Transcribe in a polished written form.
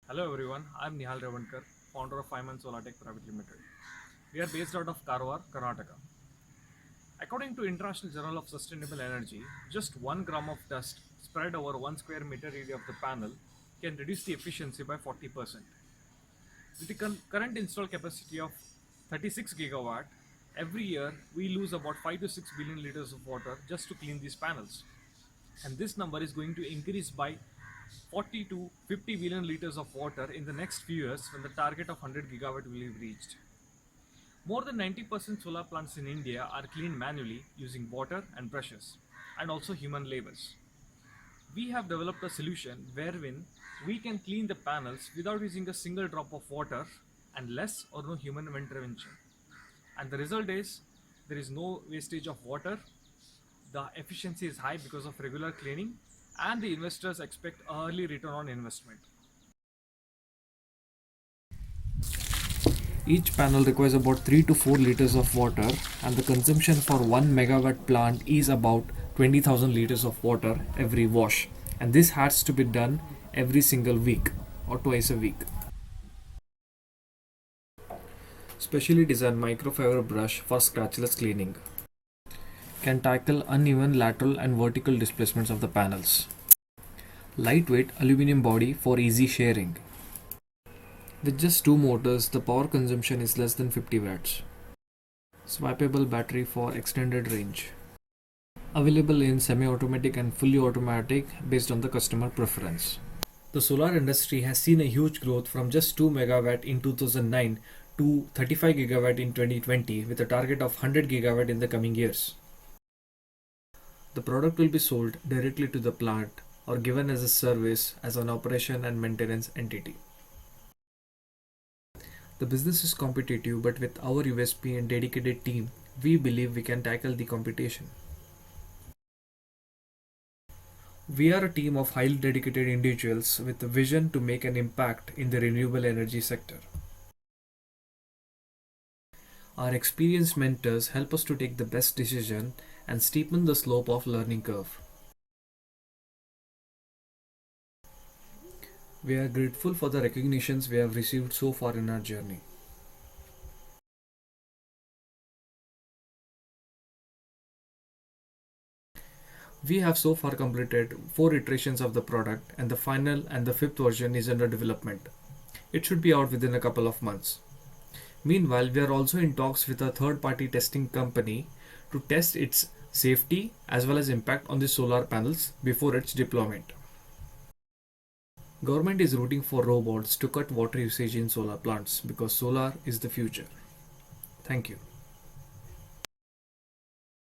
Hello everyone, I'm Nihal Revankar, founder of Fireman Solar Tech Private Limited. We are based out of Karwar, Karnataka. According to International Journal of Sustainable Energy, just 1 gram of dust spread over 1 square meter area of the panel can reduce the efficiency by 40%. With the current installed capacity of 36 gigawatt, every year we lose about 5 to 6 billion liters of water just to clean these panels. And this number is going to increase by 40 to 50 billion liters of water in the next few years when the target of 100 gigawatt will be reached. More than 90% solar plants in India are cleaned manually using water and brushes, and also human labors. We have developed a solution wherein we can clean the panels without using a single drop of water and less or no human intervention. And the result is there is no wastage of water, the efficiency is high because of regular cleaning, and the investors expect early return on investment. Each panel requires about 3 to 4 liters of water, and the consumption for 1 megawatt plant is about 20,000 liters of water every wash. And this has to be done every single week or twice a week. Specially designed microfiber brush for scratchless cleaning can tackle uneven lateral and vertical displacements of the panels. Lightweight aluminum body for easy sharing. With just two motors, the power consumption is less than 50 watts. Swappable battery for extended range. Available in semi-automatic and fully automatic based on the customer preference. The solar industry has seen a huge growth from just 2 megawatt in 2009 to 35 gigawatt in 2020 with a target of 100 gigawatt in the coming years. The product will be sold directly to the plant or given as a service as an operation and maintenance entity. The business is competitive, but with our USP and dedicated team, we believe we can tackle the competition. We are a team of highly dedicated individuals with a vision to make an impact in the renewable energy sector. Our experienced mentors help us to take the best decision and steepen the slope of learning curve. We are grateful for the recognitions we have received so far in our journey. We have so far completed 4 iterations of the product, and the final and the 5th version is under development. It should be out within a couple of months. Meanwhile, we are also in talks with a third party testing company to test its safety as well as impact on the solar panels before its deployment. Government is rooting for robots to cut water usage in solar plants because solar is the future. Thank you.